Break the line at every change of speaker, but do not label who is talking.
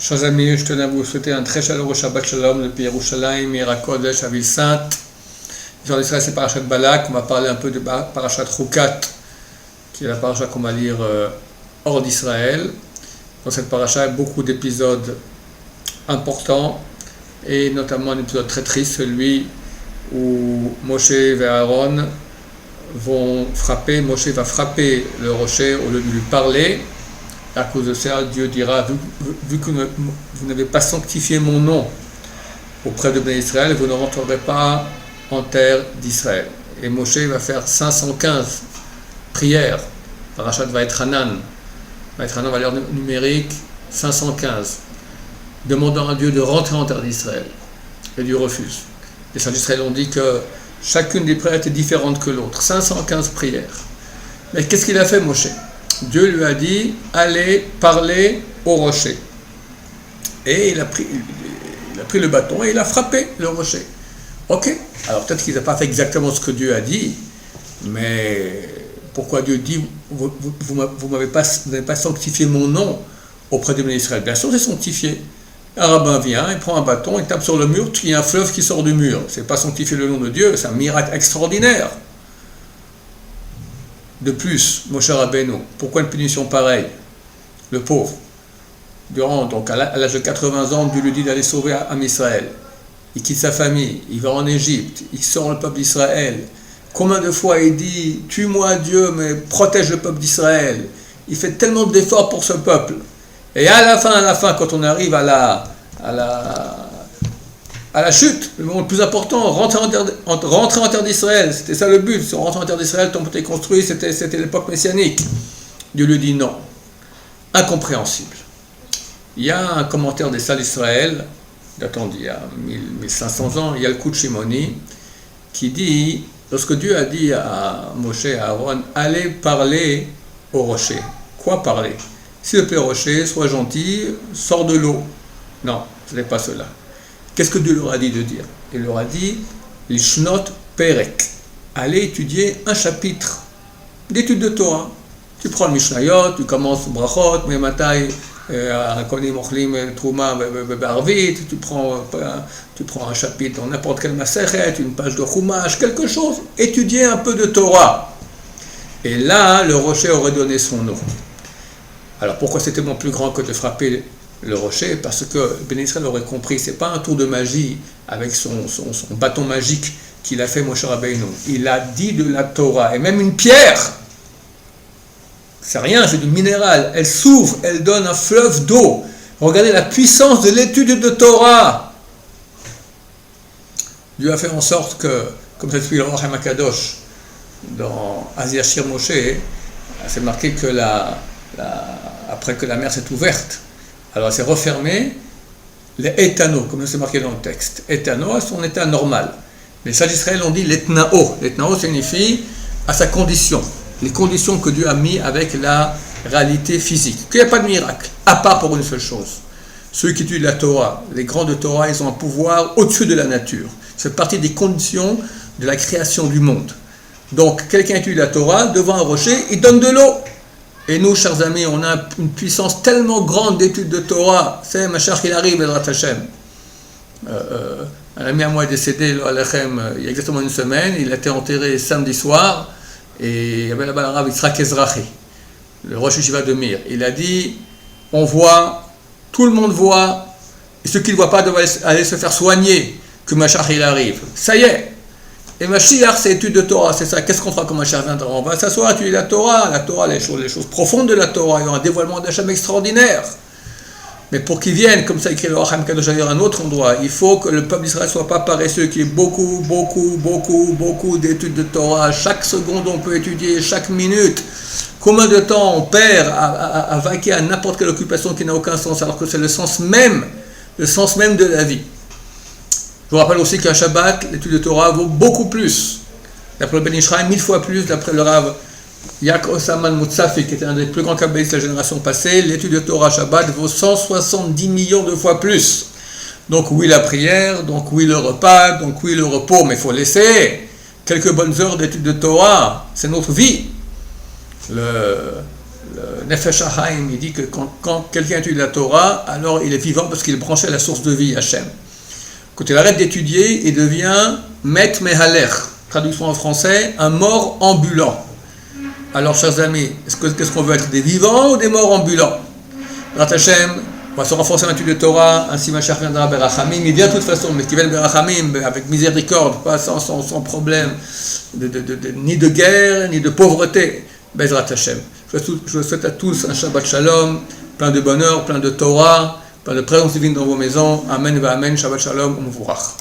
Chers amis, je tenais à vous souhaiter un très chaleureux Shabbat Shalom depuis Yerushalayim, Ira Kodesh, à Ville Sainte. Aujourd'hui, c'est Parashat Balak. On va parler un peu de Parashat Chukat, qui est la parasha qu'on va lire hors d'Israël. Dans cette parasha, il y a beaucoup d'épisodes importants, et notamment un épisode très triste, celui où Moshe et Aaron vont frapper. Moshe va frapper le rocher au lieu de lui parler. À cause de ça, Dieu dira, vu que vous n'avez pas sanctifié mon nom auprès de Ben Israël, vous ne rentrerez pas en terre d'Israël. Et Moshe va faire 515 prières. Parashat Vaïtranan. Vaïtranan, valeur numérique 515. Demandant à Dieu de rentrer en terre d'Israël. Et Dieu refuse. Les saints d'Israël ont dit que chacune des prières était différente que l'autre. 515 prières. Mais qu'est-ce qu'il a fait, Moshe ? Dieu lui a dit, allez parler au rocher. Et il a pris le bâton et il a frappé le rocher. Ok, alors peut-être qu'il n'a pas fait exactement ce que Dieu a dit, mais pourquoi Dieu dit, vous n'avez pas sanctifié mon nom auprès de Israël? Bien sûr, c'est sanctifié. Un rabbin vient, il prend un bâton, il tape sur le mur, il y a un fleuve qui sort du mur. C'est pas sanctifier le nom de Dieu, c'est un miracle extraordinaire. De plus, Moshe Rabbeinu, pourquoi une punition pareille? Le pauvre, à l'âge de 80 ans, Dieu lui dit d'aller sauver Am Israël. Il quitte sa famille, il va en Égypte, il sort le peuple d'Israël. Combien de fois il dit, tue-moi Dieu, mais protège le peuple d'Israël. Il fait tellement d'efforts pour ce peuple. Et à la fin, quand on arrive à la chute, le moment le plus important, rentrer en terre d'Israël, c'était ça le but. Si on rentre en terre d'Israël, ton était construit, c'était l'époque messianique. Dieu lui dit non. Incompréhensible. Il y a un commentaire des Salles d'Israël, datant d'il y a 1500 ans, il y a le coup de Shimoni, qui dit, lorsque Dieu a dit à Moshe et à Aaron, allez parler au rocher. Quoi parler? S'il te plaît, rocher, sois gentil, sors de l'eau. Non, ce n'est pas cela. Qu'est-ce que Dieu leur a dit de dire? Il leur a dit, Lishnot Perek, allez étudier un chapitre d'études de Torah. Tu prends le Mishnayot, tu commences Brachot, Mematai, Konim Ochlim, Trouma, Barvit, tu prends un chapitre dans n'importe quel Masechet, une page de Chumash, quelque chose, étudier un peu de Torah. Et là, le rocher aurait donné son nom. Alors pourquoi c'était moins plus grand que de frapper le rocher? Parce que Ben Israël aurait compris, c'est pas un tour de magie avec son bâton magique qu'il a fait Moshe Rabbeinu. Il a dit de la Torah, et même une pierre, c'est rien, c'est du minéral, elle s'ouvre, elle donne un fleuve d'eau. Regardez la puissance de l'étude de Torah. Dieu a fait en sorte que, comme ça explique le Rachem Akadosh dans Azir Moshe, c'est marqué que après que la mer s'est ouverte, alors elle s'est refermée, les éthano, comme c'est marqué dans le texte. Éthano à son état normal. Mais les sages d'Israël ont dit l'ethnao. L'ethnao signifie à sa condition. Les conditions que Dieu a mis avec la réalité physique. Qu'il n'y a pas de miracle, à part pour une seule chose. Ceux qui étudient la Torah, les grands de Torah, ils ont un pouvoir au-dessus de la nature. C'est partie des conditions de la création du monde. Donc, quelqu'un étudie la Torah, devant un rocher, il donne de l'eau. Et nous, chers amis, on a une puissance tellement grande d'études de Torah. C'est Machar qu'il arrive, Bezrat Hashem. Un ami à moi est décédé il y a exactement une semaine. Il a été enterré samedi soir. Et il y avait là-bas le Rav Yitzhak Ezrahi, le Rosh Yeshiva de Mir. Il a dit, on voit, tout le monde voit, et ceux qui ne voient pas doivent aller se faire soigner, que Machar il arrive. Ça y est. Et Mashiach, c'est étude de Torah, c'est ça. Qu'est-ce qu'on fera quand Mashiach viendra? On va s'asseoir, étudier la Torah, les choses profondes de la Torah. Il y aura un dévoilement d'Hachem extraordinaire. Mais pour qu'ils viennent, comme ça écrit le Rachem Kadosh à un autre endroit, il faut que le peuple d'Israël ne soit pas paresseux, qu'il y ait beaucoup d'études de Torah. Chaque seconde, on peut étudier, chaque minute. Combien de temps on perd à vaquer à n'importe quelle occupation qui n'a aucun sens, alors que c'est le sens même de la vie. Je vous rappelle aussi qu'un Shabbat, l'étude de Torah vaut beaucoup plus. D'après le Ben Ishraï, 1000 fois plus. D'après le Rav Yaakov Saman Moutsafi, qui était un des plus grands kabbalistes de la génération passée, l'étude de Torah Shabbat vaut 170 millions de fois plus. Donc oui, la prière, donc oui, le repas, donc oui, le repos, mais il faut laisser quelques bonnes heures d'étude de Torah. C'est notre vie. le Nefesh HaHaim, il dit que quand quelqu'un étudie la Torah, alors il est vivant parce qu'il est branché à la source de vie, Hachem. Quand il arrête d'étudier, il devient Met Mehaler, traduction en français, un mort ambulant. Alors, chers amis, qu'est-ce qu'on veut être, des vivants ou des morts ambulants? Rat Hachem, on va se renforcer dans l'étude de Torah, ainsi Mashiach viendra Berachamim, il vient de toute façon, mais qu'il vienne Berachamim avec miséricorde, pas sans problème, ni de guerre, ni de pauvreté. Bezrat Hachem. Je souhaite à tous un Shabbat Shalom, plein de bonheur, plein de Torah, plein de présence divine dans vos maisons. Amen, Amen, Shabbat Shalom, Umvurach.